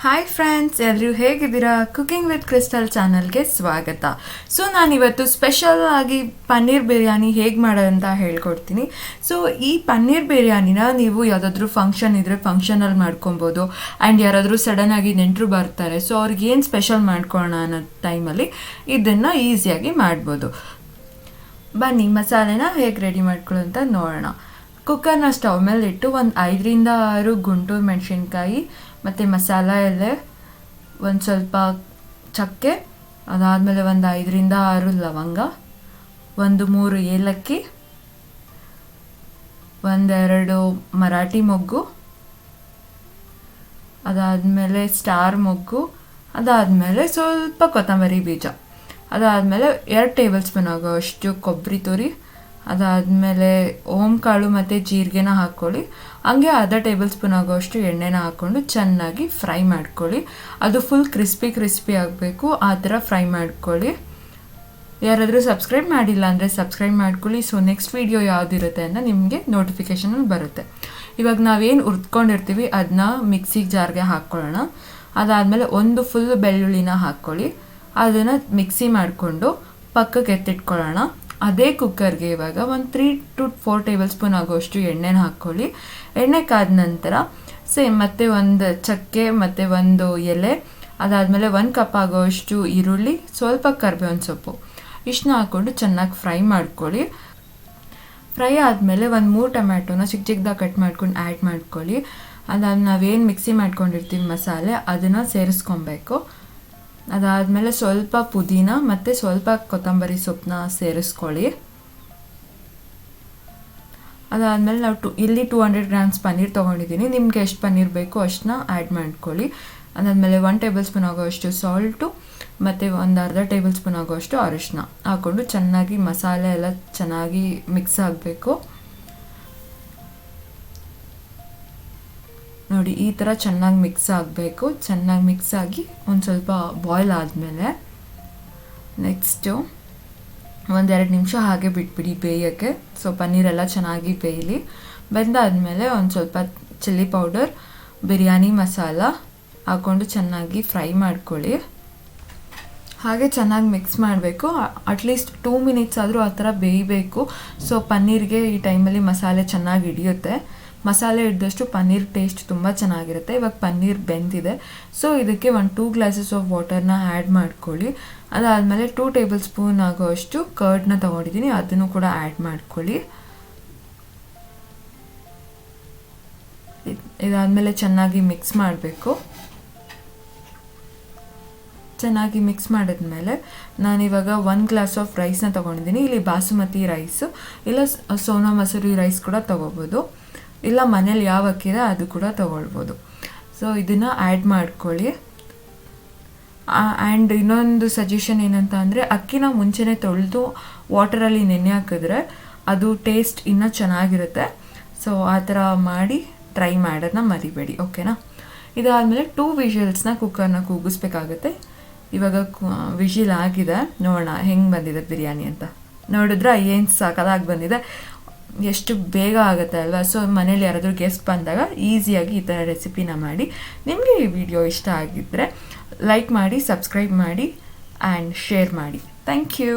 Hi friends, ಎಲ್ಲರೂ ಹೇಗಿದ್ದೀರಾ? Cooking with crystal ಚಾನಲ್ಗೆ ಸ್ವಾಗತ. ಸೊ ನಾನಿವತ್ತು ಸ್ಪೆಷಲ್ ಆಗಿ ಪನ್ನೀರ್ ಬಿರಿಯಾನಿ ಹೇಗೆ ಮಾಡೋದಂತ ಹೇಳ್ಕೊಡ್ತೀನಿ. ಸೊ ಈ ಪನ್ನೀರ್ ಬಿರಿಯಾನಿನ ನೀವು ಯಾವುದಾದ್ರೂ ಫಂಕ್ಷನ್ ಇದ್ದರೆ ಫಂಕ್ಷನಲ್ಲಿ ಮಾಡ್ಕೊಬೋದು. ಆ್ಯಂಡ್ ಯಾರಾದರೂ ಸಡನ್ನಾಗಿ ನೆಂಟರು ಬರ್ತಾರೆ, ಸೊ ಅವ್ರಿಗೆ ಏನು ಸ್ಪೆಷಲ್ ಮಾಡ್ಕೊಳ್ಳೋಣ ಅನ್ನೋ ಟೈಮಲ್ಲಿ ಇದನ್ನು ಈಸಿಯಾಗಿ ಮಾಡ್ಬೋದು. ಬನ್ನಿ ಮಸಾಲೆನ ಹೇಗೆ ರೆಡಿ ಮಾಡ್ಕೊಳ್ಳೋ ಅಂತ ನೋಡೋಣ. ಕುಕ್ಕರ್ನ ಸ್ಟವ್ ಮೇಲೆ ಇಟ್ಟು ಒಂದು 5ರಿಂದ 6 ಗುಂಟೂರು ಮೆಣಸಿನ್ಕಾಯಿ ಮತ್ತು ಮಸಾಲ ಎಲೆ, ಒಂದು ಸ್ವಲ್ಪ ಚಕ್ಕೆ, ಅದಾದಮೇಲೆ ಒಂದು 5ರಿಂದ 6 ಲವಂಗ, ಒಂದು 3 ಏಲಕ್ಕಿ, ಒಂದೆರಡು ಮರಾಠಿ ಮೊಗ್ಗು, ಅದಾದಮೇಲೆ ಸ್ಟಾರ್ ಮೊಗ್ಗು, ಅದಾದಮೇಲೆ ಸ್ವಲ್ಪ ಕೊತ್ತಂಬರಿ ಬೀಜ, ಅದಾದಮೇಲೆ 2 ಟೇಬಲ್ ಸ್ಪೂನ್ ಆಗೋಷ್ಟು ಕೊಬ್ಬರಿ ತುರಿ, ಅದಾದಮೇಲೆ ಕಾಳು ಮತ್ತು ಜೀರಿಗೆನ ಹಾಕ್ಕೊಳ್ಳಿ. ಹಂಗೆ ಅರ್ಧ ಟೇಬಲ್ ಸ್ಪೂನ್ ಆಗೋಷ್ಟು ಎಣ್ಣೆನ ಹಾಕ್ಕೊಂಡು ಚೆನ್ನಾಗಿ ಫ್ರೈ ಮಾಡ್ಕೊಳ್ಳಿ. ಅದು ಫುಲ್ ಕ್ರಿಸ್ಪಿ ಆಗಬೇಕು, ಆ ಥರ ಫ್ರೈ ಮಾಡ್ಕೊಳ್ಳಿ. ಯಾರಾದರೂ ಸಬ್ಸ್ಕ್ರೈಬ್ ಮಾಡಿಲ್ಲ ಅಂದರೆ ಸಬ್ಸ್ಕ್ರೈಬ್ ಮಾಡ್ಕೊಳ್ಳಿ. ಸೊ ನೆಕ್ಸ್ಟ್ ವೀಡಿಯೋ ಯಾವುದಿರುತ್ತೆ ಅಂತ ನಿಮಗೆ ನೋಟಿಫಿಕೇಷನಲ್ಲಿ ಬರುತ್ತೆ. ಇವಾಗ ನಾವೇನು ಹುರ್ಕೊಂಡಿರ್ತೀವಿ ಅದನ್ನ ಮಿಕ್ಸಿಗೆ ಜಾರ್ಗೆ ಹಾಕ್ಕೊಳ್ಳೋಣ. ಅದಾದಮೇಲೆ ಒಂದು ಫುಲ್ ಬೆಳ್ಳುಳ್ಳಿನ ಹಾಕ್ಕೊಳ್ಳಿ. ಅದನ್ನು ಮಿಕ್ಸಿ ಮಾಡಿಕೊಂಡು ಪಕ್ಕಕ್ಕೆ ಎತ್ತಿಟ್ಕೊಳ್ಳೋಣ. ಅದೇ ಕುಕ್ಕರ್ಗೆ ಇವಾಗ ಒಂದು 3 to 4 ಟೇಬಲ್ ಸ್ಪೂನ್ ಆಗೋಷ್ಟು ಎಣ್ಣೆನ ಹಾಕ್ಕೊಳ್ಳಿ. ಎಣ್ಣೆ ಕಾದ ನಂತರ ಮತ್ತೆ ಒಂದು ಚಕ್ಕೆ ಮತ್ತು ಒಂದು ಎಲೆ, ಅದಾದಮೇಲೆ 1 ಕಪ್ ಆಗೋಷ್ಟು ಈರುಳ್ಳಿ, ಸ್ವಲ್ಪ ಕರಿಬೇವಿನ ಸೊಪ್ಪು, ಇಷ್ಟನ್ನ ಹಾಕ್ಕೊಂಡು ಚೆನ್ನಾಗಿ ಫ್ರೈ ಮಾಡ್ಕೊಳ್ಳಿ. ಫ್ರೈ ಆದಮೇಲೆ ಒಂದು 3 ಟೊಮ್ಯಾಟೋನ ಚಿಕ್ಕದಾಗಿ ಕಟ್ ಮಾಡ್ಕೊಂಡು ಆ್ಯಡ್ ಮಾಡ್ಕೊಳ್ಳಿ. ಅದಾದ ನಾವೇನು ಮಿಕ್ಸಿ ಮಾಡ್ಕೊಂಡಿರ್ತೀವಿ ಮಸಾಲೆ ಅದನ್ನು ಸೇರಿಸ್ಕೊಬೇಕು. ಅದಾದಮೇಲೆ ಸ್ವಲ್ಪ ಪುದೀನ ಮತ್ತು ಸ್ವಲ್ಪ ಕೊತ್ತಂಬರಿ ಸೊಪ್ಪನ್ನ ಸೇರಿಸ್ಕೊಳ್ಳಿ. ಅದಾದಮೇಲೆ ನಾವು ಇಲ್ಲಿ 200 ಗ್ರಾಮ್ಸ್ ಪನ್ನೀರ್ ತೊಗೊಂಡಿದ್ದೀನಿ. ನಿಮ್ಗೆ ಎಷ್ಟು ಪನ್ನೀರ್ ಬೇಕೋ ಅಷ್ಟನ್ನ ಆ್ಯಡ್ ಮಾಡ್ಕೊಳ್ಳಿ. ಅದಾದಮೇಲೆ 1 ಟೇಬಲ್ ಸ್ಪೂನ್ ಆಗೋಷ್ಟು ಸಾಲ್ಟು ಮತ್ತು ಒಂದು ಅರ್ಧ ಟೇಬಲ್ ಸ್ಪೂನ್ ಆಗೋಷ್ಟು ಅರಿಶಿನ ಹಾಕ್ಕೊಂಡು ಚೆನ್ನಾಗಿ ಮಸಾಲೆ ಎಲ್ಲ ಚೆನ್ನಾಗಿ ಮಿಕ್ಸ್ ಆಗಬೇಕು. ನೋಡಿ, ಈ ಥರ ಚೆನ್ನಾಗಿ ಮಿಕ್ಸ್ ಆಗಬೇಕು. ಚೆನ್ನಾಗಿ ಮಿಕ್ಸ್ ಆಗಿ ಒಂದು ಸ್ವಲ್ಪ ಬಾಯ್ಲ್ ಆದಮೇಲೆ ನೆಕ್ಸ್ಟು 1-2 ನಿಮಿಷ ಹಾಗೆ ಬಿಟ್ಬಿಡಿ ಬೇಯೋಕ್ಕೆ. ಸೊ ಪನ್ನೀರೆಲ್ಲ ಚೆನ್ನಾಗಿ ಬೇಯಲಿ. ಬೆಂದಾದಮೇಲೆ ಒಂದು ಸ್ವಲ್ಪ ಚಿಲ್ಲಿ ಪೌಡರ್, ಬಿರಿಯಾನಿ ಮಸಾಲ ಹಾಕ್ಕೊಂಡು ಚೆನ್ನಾಗಿ ಫ್ರೈ ಮಾಡ್ಕೊಳ್ಳಿ. ಹಾಗೆ ಚೆನ್ನಾಗಿ ಮಿಕ್ಸ್ ಮಾಡಬೇಕು. ಅಟ್ಲೀಸ್ಟ್ 2 ಮಿನಿಟ್ಸ್ ಆದರೂ ಆ ಥರ ಬೇಯಬೇಕು. ಸೊ ಪನ್ನೀರ್ಗೆ ಈ ಟೈಮಲ್ಲಿ ಮಸಾಲೆ ಚೆನ್ನಾಗಿ ಹಿಡಿಯುತ್ತೆ. ಮಸಾಲೆ ಹಿಡಿದಷ್ಟು ಪನ್ನೀರ್ ಟೇಸ್ಟ್ ತುಂಬ ಚೆನ್ನಾಗಿರುತ್ತೆ. ಇವಾಗ ಪನ್ನೀರ್ ಬೆಂದಿದೆ. ಸೊ ಇದಕ್ಕೆ 2 ಗ್ಲಾಸಸ್ ಆಫ್ ವಾಟರ್ನ ಆ್ಯಡ್ ಮಾಡ್ಕೊಳ್ಳಿ. ಅದಾದಮೇಲೆ 2 ಟೇಬಲ್ ಸ್ಪೂನ್ ಆಗೋಷ್ಟು ಕರ್ಡ್ನ ತೊಗೊಂಡಿದ್ದೀನಿ, ಅದನ್ನು ಕೂಡ ಆ್ಯಡ್ ಮಾಡ್ಕೊಳ್ಳಿ. ಇದಾದಮೇಲೆ ಚೆನ್ನಾಗಿ ಮಿಕ್ಸ್ ಮಾಡಬೇಕು. ಚೆನ್ನಾಗಿ ಮಿಕ್ಸ್ ಮಾಡಿದ್ಮೇಲೆ ನಾನಿವಾಗ 1 ಗ್ಲಾಸ್ ಆಫ್ ರೈಸ್ನ ತೊಗೊಂಡಿದ್ದೀನಿ. ಇಲ್ಲಿ ಬಾಸುಮತಿ ರೈಸು ಇಲ್ಲ ಸೋನಾ ಮಸೂರಿ ರೈಸ್ ಕೂಡ ತೊಗೋಬೋದು, ಇಲ್ಲ ಮನೇಲಿ ಯಾವ ಅಕ್ಕಿ ಇದೆ ಅದು ಕೂಡ ತೊಗೊಳ್ಬೋದು. ಸೊ ಇದನ್ನು ಆ್ಯಡ್ ಮಾಡ್ಕೊಳ್ಳಿ. ಆ್ಯಂಡ್ ಇನ್ನೊಂದು ಸಜೆಷನ್ ಏನಂತ ಅಂದರೆ ಅಕ್ಕಿನ ಮುಂಚೆನೇ ತೊಳೆದು ವಾಟರಲ್ಲಿ ನೆನೆ ಹಾಕಿದ್ರೆ ಅದು ಟೇಸ್ಟ್ ಇನ್ನೂ ಚೆನ್ನಾಗಿರುತ್ತೆ. ಸೊ ಆ ಥರ ಮಾಡಿ ಟ್ರೈ ಮಾಡೋದನ್ನ ಮರಿಬೇಡಿ, ಓಕೆನಾ? ಇದಾದಮೇಲೆ 2 ವಿಷಲ್ಸ್ನ ಕುಕ್ಕರ್ನ ಕೂಗಿಸ್ಬೇಕಾಗುತ್ತೆ. ಇವಾಗ ವಿಷಿಲ್ ಆಗಿದೆ, ನೋಡೋಣ ಹೆಂಗೆ ಬಂದಿದೆ ಬಿರಿಯಾನಿ ಅಂತ. ನೋಡಿದ್ರೆ ಏನು ಸಾಕಾಗಿ ಬಂದಿದೆ, ಎಷ್ಟು ಬೇಗ ಆಗುತ್ತೆ ಅಲ್ವಾ? ಸೊ ಮನೇಲಿ ಯಾರಾದರೂ ಗೆಸ್ಟ್ ಬಂದಾಗ ಈಸಿಯಾಗಿ ಈ ಥರ ರೆಸಿಪಿನ ಮಾಡಿ. ನಿಮಗೆ ಈ ವಿಡಿಯೋ ಇಷ್ಟ ಆಗಿದ್ದರೆ ಲೈಕ್ ಮಾಡಿ, ಸಬ್ಸ್ಕ್ರೈಬ್ ಮಾಡಿ ಆ್ಯಂಡ್ ಶೇರ್ ಮಾಡಿ. Thank you.